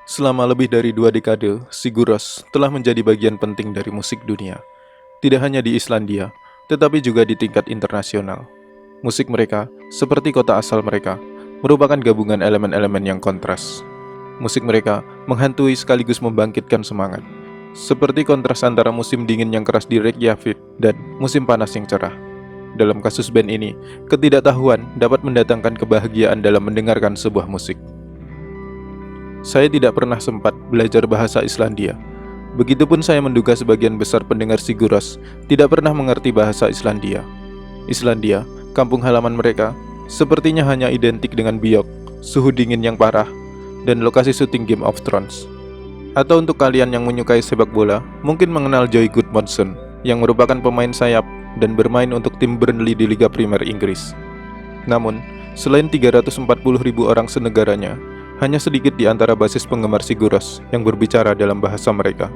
Selama lebih dari 2 dekade, Siguros telah menjadi bagian penting dari musik dunia. Tidak hanya di Islandia, tetapi juga di tingkat internasional. Musik mereka, seperti kota asal mereka, merupakan gabungan elemen-elemen yang kontras. Musik mereka menghantui sekaligus membangkitkan semangat, seperti kontras antara musim dingin yang keras di Reykjavik dan musim panas yang cerah. Dalam kasus band ini, ketidaktahuan dapat mendatangkan kebahagiaan dalam mendengarkan sebuah musik. Saya tidak pernah sempat belajar bahasa Islandia. Begitupun saya menduga sebagian besar pendengar Siguros tidak pernah mengerti bahasa Islandia. Islandia, kampung halaman mereka, sepertinya hanya identik dengan biok, suhu dingin yang parah, dan lokasi syuting Game of Thrones. Atau untuk kalian yang menyukai sepak bola, mungkin mengenal Joy Goodmanson, yang merupakan pemain sayap dan bermain untuk tim Burnley di Liga Primer Inggris. Namun, selain 340.000 orang senegaranya, hanya sedikit di antara basis penggemar Siguros yang berbicara dalam bahasa mereka.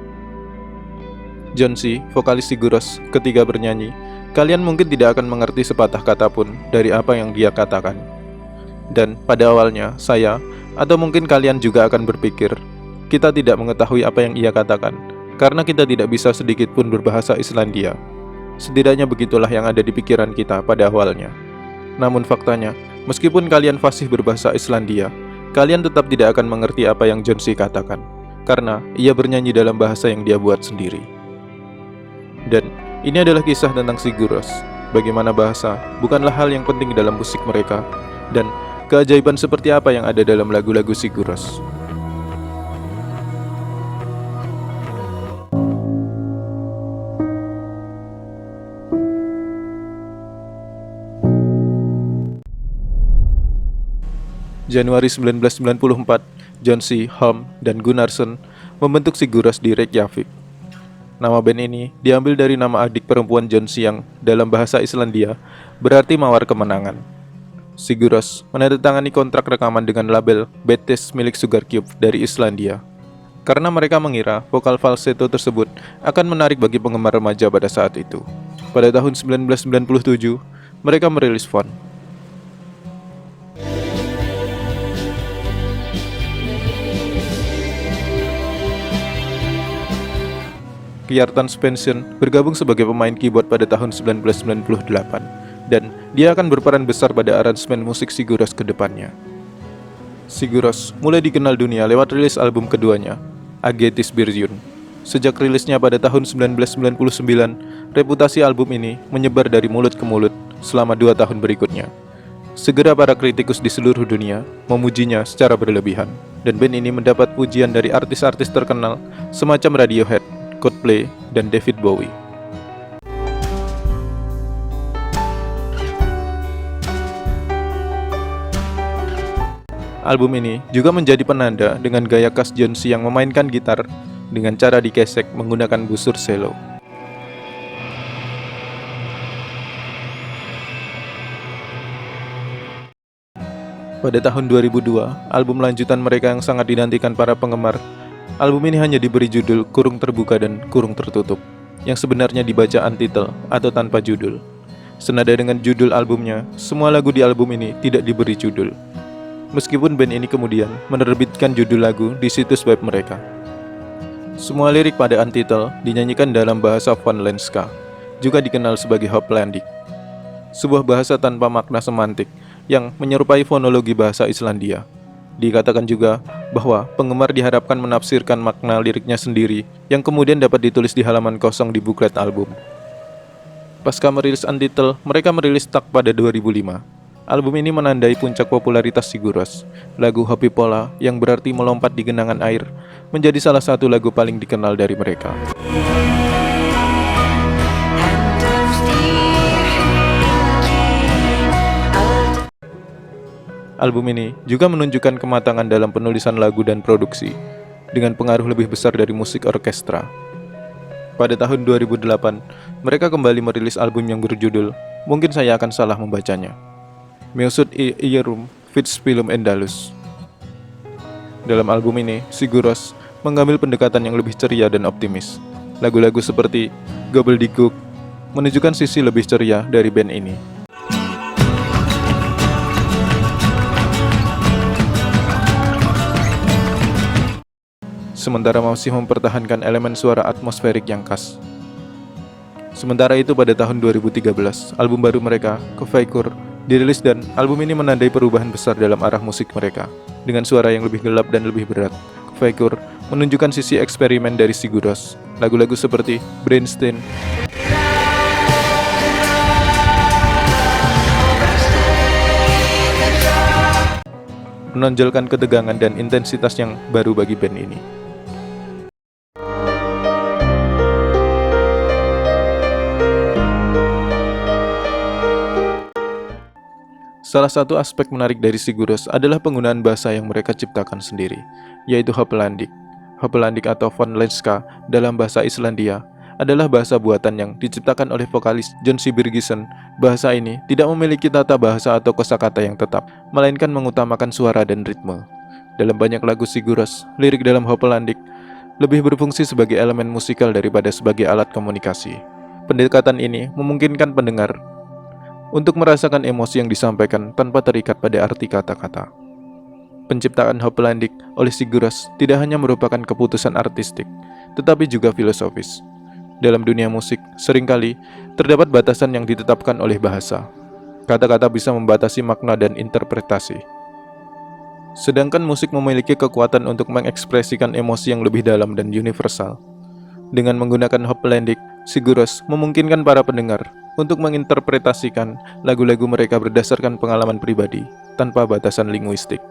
Jonsi, vokalis Siguros, ketika bernyanyi, kalian mungkin tidak akan mengerti sepatah kata pun dari apa yang dia katakan. Dan pada awalnya, saya, atau mungkin kalian juga akan berpikir, kita tidak mengetahui apa yang ia katakan, karena kita tidak bisa sedikit pun berbahasa Islandia. Setidaknya begitulah yang ada di pikiran kita pada awalnya. Namun faktanya, meskipun kalian fasih berbahasa Islandia, kalian tetap tidak akan mengerti apa yang Jonsi katakan, karena ia bernyanyi dalam bahasa yang dia buat sendiri. Dan ini adalah kisah tentang Siguros, bagaimana bahasa bukanlah hal yang penting dalam musik mereka, dan keajaiban seperti apa yang ada dalam lagu-lagu Siguros. Januari 1994, Jonsi, Holm, dan Gunnarsson membentuk Siguros di Reykjavik. Nama band ini diambil dari nama adik perempuan Jonsi yang dalam bahasa Islandia berarti mawar kemenangan. Siguros menandatangani kontrak rekaman dengan label Betes milik Sugar Cube dari Islandia, karena mereka mengira vokal falsetto tersebut akan menarik bagi penggemar remaja pada saat itu. Pada tahun 1997, mereka merilis Fun. Kjartan Svensson bergabung sebagai pemain keyboard pada tahun 1998, dan dia akan berperan besar pada aransemen musik Siguros ke depannya. Siguros mulai dikenal dunia lewat rilis album keduanya, Agetis Byrjun. Sejak rilisnya pada tahun 1999, reputasi album ini menyebar dari mulut ke mulut selama 2 tahun berikutnya. Segera para kritikus di seluruh dunia memujinya secara berlebihan, dan band ini mendapat pujian dari artis-artis terkenal semacam Radiohead, Coldplay, dan David Bowie. Album ini juga menjadi penanda dengan gaya khas Jonsi yang memainkan gitar dengan cara dikesek menggunakan busur cello. Pada tahun 2002, album lanjutan mereka yang sangat dinantikan para penggemar, album ini hanya diberi judul kurung terbuka dan kurung tertutup, yang sebenarnya dibaca untitled atau tanpa judul. Senada dengan judul albumnya, semua lagu di album ini tidak diberi judul. Meskipun band ini kemudian menerbitkan judul lagu di situs web mereka. Semua lirik pada untitled dinyanyikan dalam bahasa Finlandska, juga dikenal sebagai Hoplandic, sebuah bahasa tanpa makna semantik yang menyerupai fonologi bahasa Islandia. Dikatakan juga bahwa penggemar diharapkan menafsirkan makna liriknya sendiri yang kemudian dapat ditulis di halaman kosong di buklet album. Pasca merilis Untitled, mereka merilis Stuck pada 2005. Album ini menandai puncak popularitas Siguros. Lagu Hopi Pola yang berarti melompat di genangan air menjadi salah satu lagu paling dikenal dari mereka. Album ini juga menunjukkan kematangan dalam penulisan lagu dan produksi, dengan pengaruh lebih besar dari musik orkestra. Pada tahun 2008, mereka kembali merilis album yang berjudul, mungkin saya akan salah membacanya, Meusut Ierum Fits Film Endalus. Dalam album ini, Siguros mengambil pendekatan yang lebih ceria dan optimis. Lagu-lagu seperti Gobbledygook menunjukkan sisi lebih ceria dari band ini. sementara masih mempertahankan elemen suara atmosferik yang khas. Sementara itu pada tahun 2013, album baru mereka, Kefauver, dirilis dan album ini menandai perubahan besar dalam arah musik mereka. Dengan suara yang lebih gelap dan lebih berat, Kefauver menunjukkan sisi eksperimen dari Sigur Rós. Lagu-lagu seperti Brainstain, menonjolkan ketegangan dan intensitas yang baru bagi band ini. Salah satu aspek menarik dari Sigur Rós adalah penggunaan bahasa yang mereka ciptakan sendiri, yaitu Hoppelandic. Hoppelandic atau Vonlenska dalam bahasa Islandia adalah bahasa buatan yang diciptakan oleh vokalis Jonsi Birgisson. Bahasa ini tidak memiliki tata bahasa atau kosakata yang tetap, melainkan mengutamakan suara dan ritme. Dalam banyak lagu Sigur Rós, lirik dalam Hoppelandic lebih berfungsi sebagai elemen musikal daripada sebagai alat komunikasi. Pendekatan ini memungkinkan pendengar untuk merasakan emosi yang disampaikan tanpa terikat pada arti kata-kata. Penciptaan Hoppelandic oleh Sigur Rós tidak hanya merupakan keputusan artistik, tetapi juga filosofis. Dalam dunia musik, seringkali terdapat batasan yang ditetapkan oleh bahasa. Kata-kata bisa membatasi makna dan interpretasi. Sedangkan musik memiliki kekuatan untuk mengekspresikan emosi yang lebih dalam dan universal. Dengan menggunakan Hoppelandic, Sigur Rós memungkinkan para pendengar untuk menginterpretasikan lagu-lagu mereka berdasarkan pengalaman pribadi, tanpa batasan linguistik.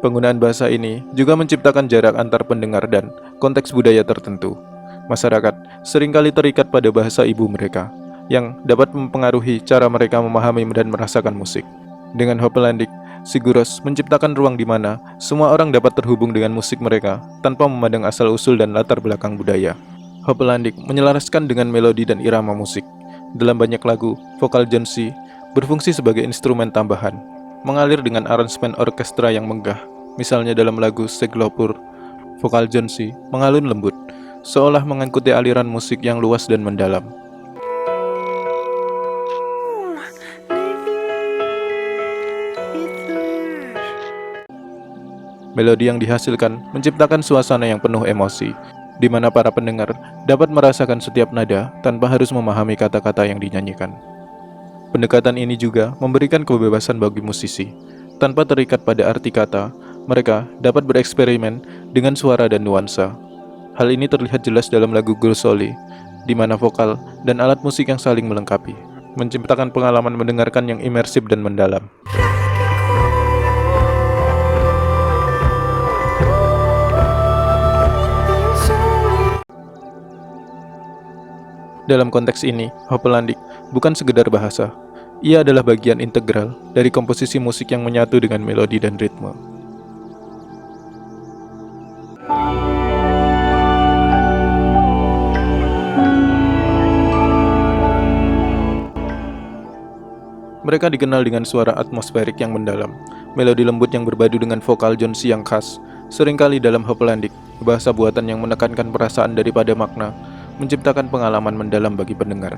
Penggunaan bahasa ini juga menciptakan jarak antar pendengar dan konteks budaya tertentu. Masyarakat seringkali terikat pada bahasa ibu mereka, yang dapat mempengaruhi cara mereka memahami dan merasakan musik. Dengan Hoppelandic, Sigur Rós menciptakan ruang di mana semua orang dapat terhubung dengan musik mereka tanpa memandang asal-usul dan latar belakang budaya. Hoppelandic menyelaraskan dengan melodi dan irama musik. Dalam banyak lagu, vokal Jonsi berfungsi sebagai instrumen tambahan, mengalir dengan aransemen orkestra yang megah. Misalnya dalam lagu Siglopur, vokal Jonsi mengalun lembut, seolah mengikuti aliran musik yang luas dan mendalam. Melodi yang dihasilkan menciptakan suasana yang penuh emosi, di mana para pendengar dapat merasakan setiap nada tanpa harus memahami kata-kata yang dinyanyikan. Pendekatan ini juga memberikan kebebasan bagi musisi. Tanpa terikat pada arti kata, mereka dapat bereksperimen dengan suara dan nuansa. Hal ini terlihat jelas dalam lagu Gursoli, di mana vokal dan alat musik yang saling melengkapi, menciptakan pengalaman mendengarkan yang imersif dan mendalam. Dalam konteks ini, Hoppelandic bukan sekedar bahasa. Ia adalah bagian integral dari komposisi musik yang menyatu dengan melodi dan ritme. Mereka dikenal dengan suara atmosferik yang mendalam, melodi lembut yang berbadu dengan vokal Jonsi yang khas. Seringkali dalam Hoppelandic, bahasa buatan yang menekankan perasaan daripada makna, menciptakan pengalaman mendalam bagi pendengar.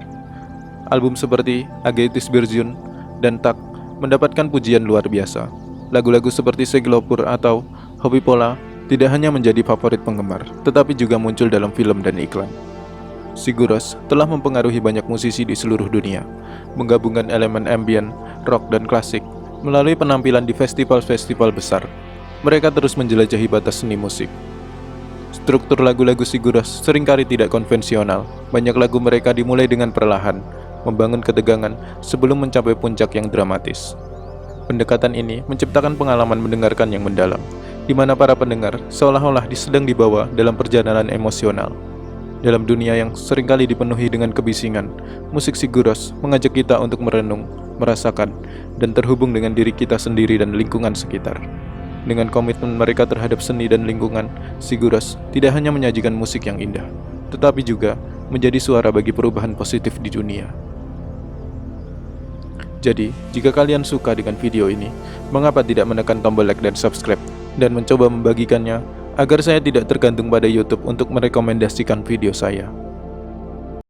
Album seperti Agetis Birjun dan Tak mendapatkan pujian luar biasa. Lagu-lagu seperti Siglopur atau Hopipola tidak hanya menjadi favorit penggemar, tetapi juga muncul dalam film dan iklan. Sigur Rós telah mempengaruhi banyak musisi di seluruh dunia, menggabungkan elemen ambient, rock, dan klasik melalui penampilan di festival-festival besar. Mereka terus menjelajahi batas seni musik. Struktur lagu-lagu Sigur Rós seringkali tidak konvensional. Banyak lagu mereka dimulai dengan perlahan, membangun ketegangan sebelum mencapai puncak yang dramatis. Pendekatan ini menciptakan pengalaman mendengarkan yang mendalam, di mana para pendengar seolah-olah sedang dibawa dalam perjalanan emosional. Dalam dunia yang seringkali dipenuhi dengan kebisingan, musik Sigur Rós mengajak kita untuk merenung, merasakan, dan terhubung dengan diri kita sendiri dan lingkungan sekitar. Dengan komitmen mereka terhadap seni dan lingkungan, Sigur Rós tidak hanya menyajikan musik yang indah, tetapi juga menjadi suara bagi perubahan positif di dunia. Jadi, jika kalian suka dengan video ini, mengapa tidak menekan tombol like dan subscribe, dan mencoba membagikannya agar saya tidak tergantung pada YouTube untuk merekomendasikan video saya.